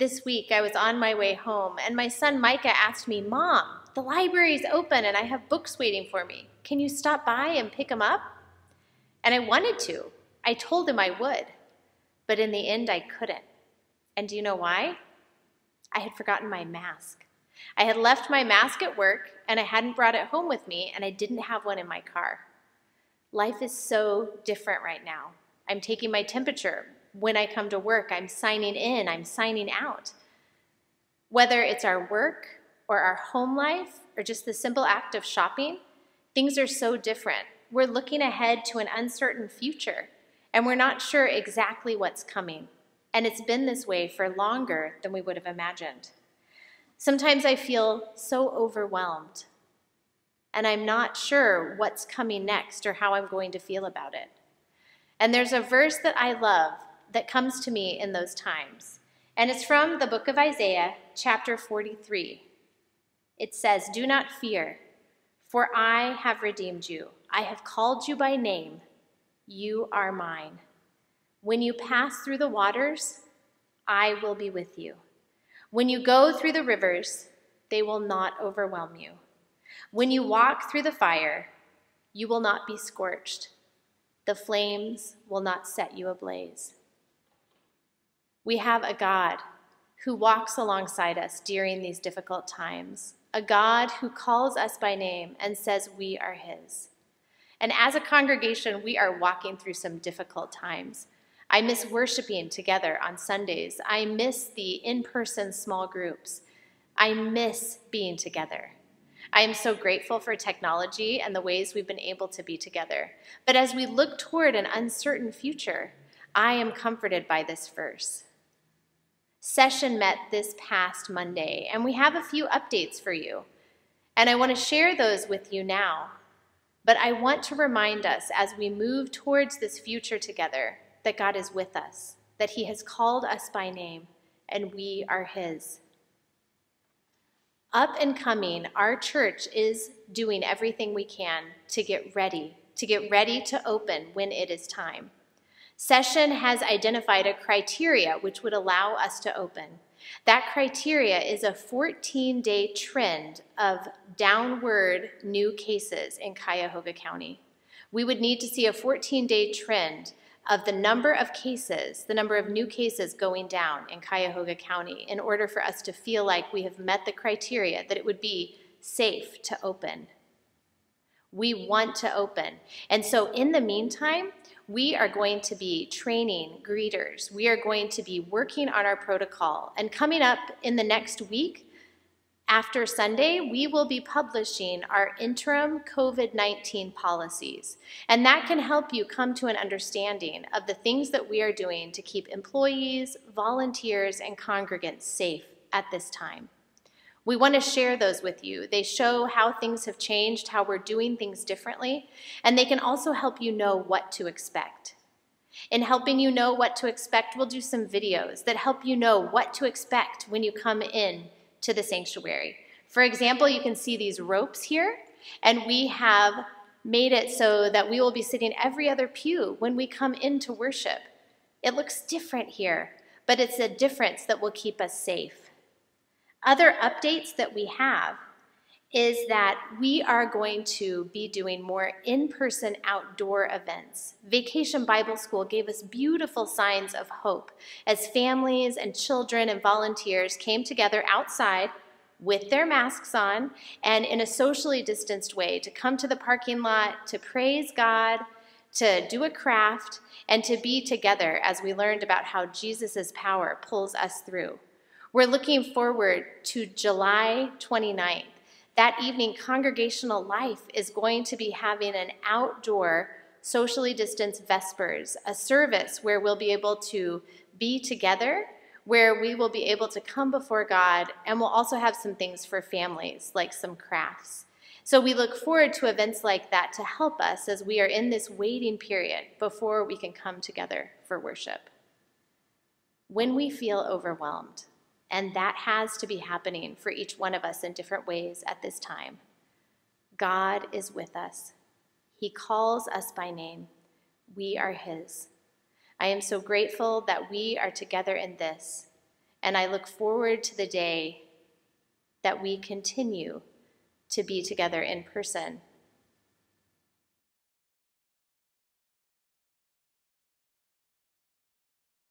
This week I was on my way home and my son Micah asked me, "Mom, the library's open and I have books waiting for me. Can you stop by and pick them up?" And I wanted to. I told him I would. But in the end, I couldn't. And do you know why? I had forgotten my mask. I had left my mask at work and I hadn't brought it home with me and I didn't have one in my car. Life is so different right now. I'm taking my temperature. When I come to work, I'm signing in, I'm signing out. Whether it's our work or our home life or just the simple act of shopping, things are so different. We're looking ahead to an uncertain future, and we're not sure exactly what's coming. And it's been this way for longer than we would have imagined. Sometimes I feel so overwhelmed, and I'm not sure what's coming next or how I'm going to feel about it. And there's a verse that I love that comes to me in those times. And it's from the book of Isaiah, chapter 43. It says, "Do not fear, for I have redeemed you. I have called you by name. You are mine. When you pass through the waters, I will be with you. When you go through the rivers, they will not overwhelm you. When you walk through the fire, you will not be scorched. The flames will not set you ablaze." We have a God who walks alongside us during these difficult times, a God who calls us by name and says we are his. And as a congregation, we are walking through some difficult times. I miss worshiping together on Sundays. I miss the in-person small groups. I miss being together. I am so grateful for technology and the ways we've been able to be together. But as we look toward an uncertain future, I am comforted by this verse. Session met this past Monday, and we have a few updates for you. And I want to share those with you now. But I want to remind us as we move towards this future together that God is with us, that he has called us by name, and we are his. Up and coming, our church is doing everything we can to get ready to open when it is time. Session has identified a criteria which would allow us to open. That criteria is a 14-day trend of downward new cases in Cuyahoga County. We would need to see a 14-day trend of the number of cases, the number of new cases going down in Cuyahoga County in order for us to feel like we have met the criteria that it would be safe to open. We want to open. And so in the meantime, we are going to be training greeters. We are going to be working on our protocol. And coming up in the next week, after Sunday, we will be publishing our interim COVID-19 policies. And that can help you come to an understanding of the things that we are doing to keep employees, volunteers, and congregants safe at this time. We want to share those with you. They show how things have changed, how we're doing things differently, and they can also help you know what to expect. In helping you know what to expect, we'll do some videos that help you know what to expect when you come in to the sanctuary. For example, you can see these ropes here, and we have made it so that we will be sitting every other pew when we come into worship. It looks different here, but it's a difference that will keep us safe. Other updates that we have is that we are going to be doing more in-person outdoor events. Vacation Bible School gave us beautiful signs of hope as families and children and volunteers came together outside with their masks on and in a socially distanced way to come to the parking lot, to praise God, to do a craft, and to be together as we learned about how Jesus' power pulls us through. We're looking forward to July 29th. That evening, Congregational Life is going to be having an outdoor, socially distanced Vespers, a service where we'll be able to be together, where we will be able to come before God, and we'll also have some things for families, like some crafts. So we look forward to events like that to help us as we are in this waiting period before we can come together for worship. When we feel overwhelmed, and that has to be happening for each one of us in different ways at this time, God is with us. He calls us by name. We are his. I am so grateful that we are together in this. and I look forward to the day that we continue to be together in person